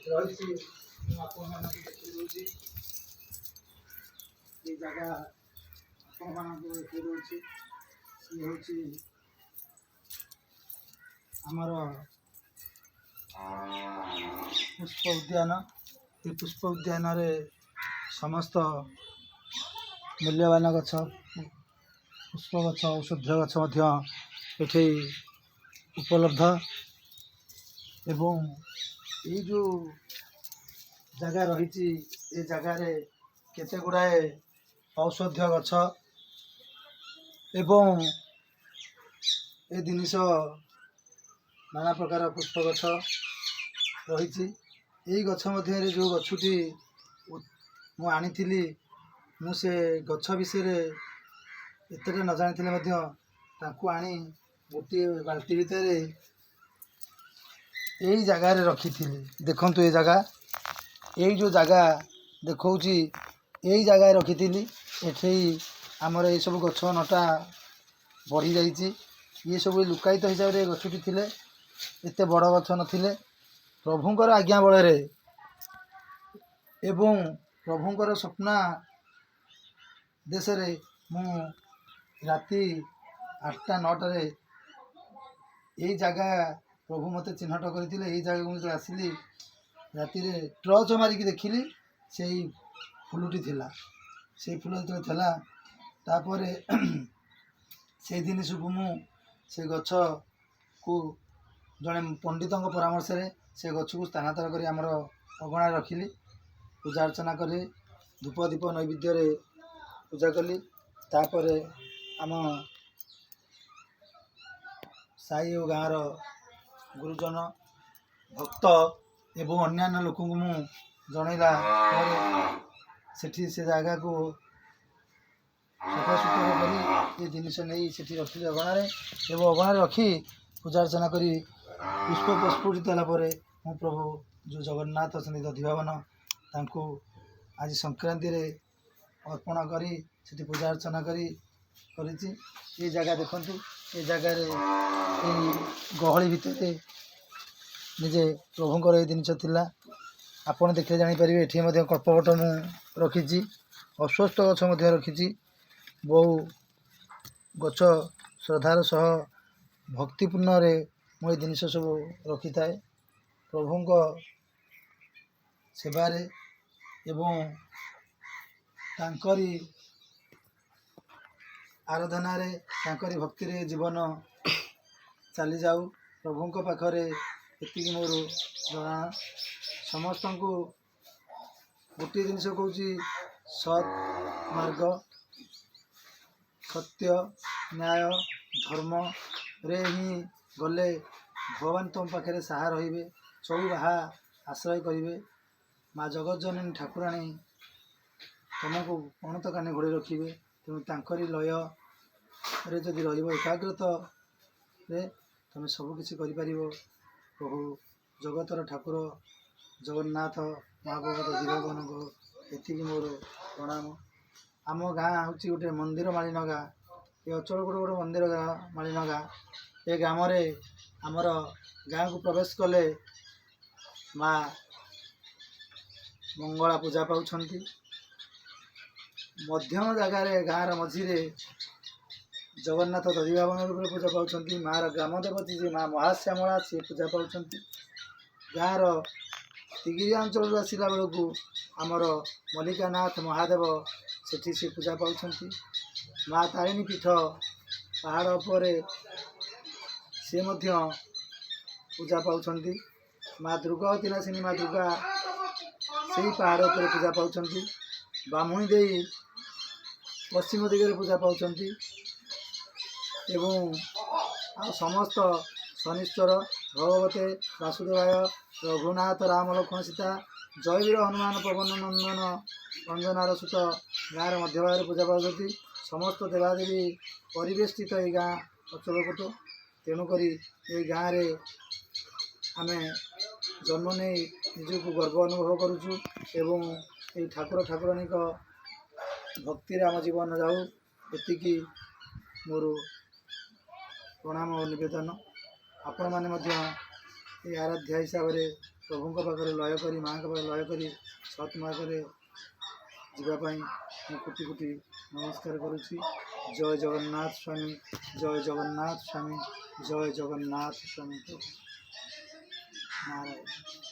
ରହିଛି ମୁଁ ଆପଣମାନଙ୍କୁ ଦେଖାଇ ଦେଉଛି। ଏ ଜାଗା ଆପଣମାନଙ୍କୁ ଦେଖାଇ ଦେଉଛି। ଇଏ ହେଉଛି ଆମର ପୁଷ୍ପ ଉଦ୍ୟାନ। ଏ ପୁଷ୍ପ ଉଦ୍ୟାନରେ ସମସ୍ତ ମୂଲ୍ୟବାନ ଗଛ, ପୁଷ୍ପ ଗଛ, ଔଷଧୀୟ ଗଛ ମଧ୍ୟ ଏଠି ଉପଲବ୍ଧ। ଏବଂ ଏଇ ଯେଉଁ ଜାଗା ରହିଛି, ଏ ଜାଗାରେ କେତେ ଗୁଡ଼ାଏ ଔଷଧୀୟ ଗଛ ଏବଂ ଏ ଜିନିଷ ନାନା ପ୍ରକାର ପୁଷ୍ପ ଗଛ ରହିଛି। ଏଇ ଗଛ ମଧ୍ୟରେ ଯେଉଁ ଗଛଟି ମୁଁ ଆଣିଥିଲି, ମୁଁ ସେ ଗଛ ବିଷୟରେ ଏତେଟା ନ ଜାଣିଥିଲେ ମଧ୍ୟ ତାକୁ ଆଣି ଗୋଟିଏ ବାଲ୍ଟି ଭିତରେ ଏଇ ଜାଗାରେ ରଖିଥିଲି। ଦେଖନ୍ତୁ ଏ ଜାଗା, ଏଇ ଯେଉଁ ଜାଗା ଦେଖାଉଛି, ଏଇ ଜାଗାରେ ରଖିଥିଲି। ଏଠି ଆମର ଏଇସବୁ ଗଛ ନଟା ବଢ଼ିଯାଇଛି। ଇଏ ସବୁ ଲୁକାୟିତ ହିସାବରେ ଗଛଟି ଥିଲେ, ଏତେ ବଡ଼ ଗଛ ନଥିଲେ। ପ୍ରଭୁଙ୍କର ଆଜ୍ଞା ବଳରେ ଏବଂ ପ୍ରଭୁଙ୍କର ସ୍ୱପ୍ନା ଦେଶରେ ମୁଁ ରାତି 8ଟା 9ଟାରେ ଏଇ ଜାଗା ପ୍ରଭୁ ମୋତେ ଚିହ୍ନଟ କରିଥିଲେ। ଏଇ ଜାଗାକୁ ମୁଁ ଯେତେବେଳେ ଆସିଲି, ରାତିରେ ଟର୍ଚ୍ଚ ମାରିକି ଦେଖିଲି ସେଇ ଫୁଲଟି ଥିଲା। ସେଇ ଫୁଲ ଯେତେବେଳେ ଥିଲା, ତାପରେ ସେଇ ଜିନିଷକୁ ମୁଁ ସେ ଗଛକୁ ଜଣେ ପଣ୍ଡିତଙ୍କ ପରାମର୍ଶରେ ସେ ଗଛକୁ ସ୍ଥାନାନ୍ତର କରି ଆମର ଅଗଣାରେ ରଖିଲି। ପୂଜା ଅର୍ଚ୍ଚନା କରି ଧୂପ ଦୀପ ନୈବେଦ୍ୟରେ ପୂଜା କଲି। ତାପରେ ଆମ ସାହି ଓ ଗାଁର ଗୁରୁଜନ, ଭକ୍ତ ଏବଂ ଅନ୍ୟାନ୍ୟ ଲୋକଙ୍କୁ ମୁଁ ଜଣାଇଲା ପରେ ସେଠି ସେ ଜାଗାକୁ ସଫାସୁତୁରା କରି ଏ ଜିନିଷ ନେଇ ସେଠି ରଖିଲି ଅଗଣାରେ। ଏବଂ ଅଗଣାରେ ରଖି ପୂଜା ଅର୍ଚ୍ଚନା କରି ପୁଷ୍ପ ପ୍ରସ୍ଫୁଟିତ ହେଲା ପରେ ମୁଁ ପ୍ରଭୁ ଯେଉଁ ଜଗନ୍ନାଥ ଅଛନ୍ତି ଦଧିବାବନ, ତାଙ୍କୁ ଆଜି ସଂକ୍ରାନ୍ତିରେ ଅର୍ପଣ କରି ସେଠି ପୂଜା ଅର୍ଚ୍ଚନା କରିଛି। ଏ ଜାଗା ଦେଖନ୍ତୁ, ଏ ଜାଗାରେ ଏଇ ଗହଳି ଭିତରେ ନିଜେ ପ୍ରଭୁଙ୍କର ଏଇ ଜିନିଷ ଥିଲା। ଆପଣ ଦେଖିଲେ ଜାଣିପାରିବେ। ଏଠି ମଧ୍ୟ କଳ୍ପବଟ ମୁଁ ରଖିଛି, ଅଶ୍ୱତ୍ଥ ଗଛ ମଧ୍ୟ ରଖିଛି। ବହୁ ଗଛ ଶ୍ରଦ୍ଧାର ସହ ଭକ୍ତିପୂର୍ଣ୍ଣରେ ମୁଁ ଏ ଜିନିଷ ସବୁ ରଖିଥାଏ ପ୍ରଭୁଙ୍କ ସେବାରେ ଏବଂ ତାଙ୍କରି ଆରାଧନାରେ, ତାଙ୍କରି ଭକ୍ତିରେ ଜୀବନ ଚାଲିଯାଉ। ପ୍ରଭୁଙ୍କ ପାଖରେ ଏତିକି ମୋର ଜଣା। ସମସ୍ତଙ୍କୁ ଗୋଟିଏ ଜିନିଷ କହୁଛି, ସତ୍ ମାର୍ଗ, ସତ୍ୟ, ନ୍ୟାୟ, ଧର୍ମରେ ହିଁ ଗଲେ ଭଗବାନ ତୁମ ପାଖରେ ସାହା ରହିବେ, ଚଉବାହା ଆଶ୍ରୟ କରିବେ। ମା ଜଗଜ୍ଜନନୀ ଠାକୁରାଣୀ ତୁମକୁ ଅଣତ କାନି ଘୋଡ଼େଇ ରଖିବେ। ତେଣୁ ତାଙ୍କରି ଲୟରେ ଯଦି ରହିବ, ଏକାଗ୍ରତରେ ତୁମେ ସବୁକିଛି କରିପାରିବ। ପ୍ରଭୁ ଜଗତର ଠାକୁର ଜଗନ୍ନାଥ ମହାପ୍ରଭୁ ଦଧିବାବନଙ୍କ ଏତିକି ମୋର ପ୍ରଣାମ। ଆମ ଗାଁ ହେଉଛି ଗୋଟେ ମନ୍ଦିର ମାଳିନ ଗାଁ। ଏ ଅଞ୍ଚଳ ଗୋଟେ ମନ୍ଦିର ମାଳିନ ଗାଁ। ଏ ଗ୍ରାମରେ ଆମର ଗାଁକୁ ପ୍ରବେଶ କଲେ ମା ମଙ୍ଗଳା ପୂଜା ପାଉଛନ୍ତି। ମଧ୍ୟମ ଜାଗାରେ ଗାଁର ମଝିରେ ଜଗନ୍ନାଥ ଦଧିବାବନ ରୂପରେ ପୂଜା ପାଉଛନ୍ତି। ମାଆର ଗ୍ରାମ ଦେବତୀ ଯେ ମା ମହାଶ୍ୟାମଳା, ସିଏ ପୂଜା ପାଉଛନ୍ତି। ଗାଁର ତିଗିରିଆ ଅଞ୍ଚଳରୁ ଆସିଲା ବେଳକୁ ଆମର ମଲ୍ଲିକାନାଥ ମହାଦେବ, ସେଠି ସେ ପୂଜା ପାଉଛନ୍ତି। ମା ତାରିଣୀ ପୀଠ ପାହାଡ଼ ଉପରେ, ସିଏ ମଧ୍ୟ ପୂଜା ପାଉଛନ୍ତି। ମା ଦୁର୍ଗାବତୀ ନାସିନୀ ମା ଦୁର୍ଗା ସେହି ପାହାଡ଼ ଉପରେ ପୂଜା ପାଉଛନ୍ତି। ବ୍ରାହ୍ମଣୀ ଦେଇ ପଶ୍ଚିମ ଦିଗରେ ପୂଜା ପାଉଛନ୍ତି। ଏବଂ ଆଉ ସମସ୍ତ ଶନିଶ୍ଚର, ଭଗବତେ ବାସୁଦେବାୟ, ରଘୁନାଥ ରାମ ଲକ୍ଷ୍ମଣ ସୀତା, ଜୟବୀର ହନୁମାନ ପବନ ନନ୍ଦନ ରଞ୍ଜନାର ସୁତ ଗାଁର ମଧ୍ୟଭାଗରେ ପୂଜା ପାଉଛନ୍ତି। ସମସ୍ତ ଦେବାଦେବୀ ପରିବେଷ୍ଟିତ ଏଇ ଗାଁ ଅଞ୍ଚଳପଟ। ତେଣୁକରି ଏଇ ଗାଁରେ ଆମେ ଜନ୍ମ ନେଇ ନିଜକୁ ଗର୍ବ ଅନୁଭବ କରୁଛୁ ଏବଂ ଏଇ ଠାକୁର ଠାକୁରାଣୀଙ୍କ ଭକ୍ତିରେ ଆମ ଜୀବନ ଯାଉ। ଏତିକି ମୋର ପ୍ରଣାମ ଓ ନିବେଦନ। ଆପଣମାନେ ମଧ୍ୟ এই ଆରାଧ୍ୟା ହିସାବରେ ପ୍ରଭୁଙ୍କ ପାଖରେ ଲୟ କରି ମାଆଙ୍କ ପାଖରେ ଲୟ କରି ସତ୍ ମାର୍ଗରେ ଯିବା ପାଇଁ ମୁଁ କୋଟି କୋଟି ନମସ୍କାର କରୁଛି। ଜୟ ଜଗନ୍ନାଥ ସ୍ୱାମୀ, ଜୟ ଜଗନ୍ନାଥ ସ୍ୱାମୀ, ଜୟ ଜଗନ୍ନାଥ ସ୍ୱାମୀ। ନାରାୟଣ।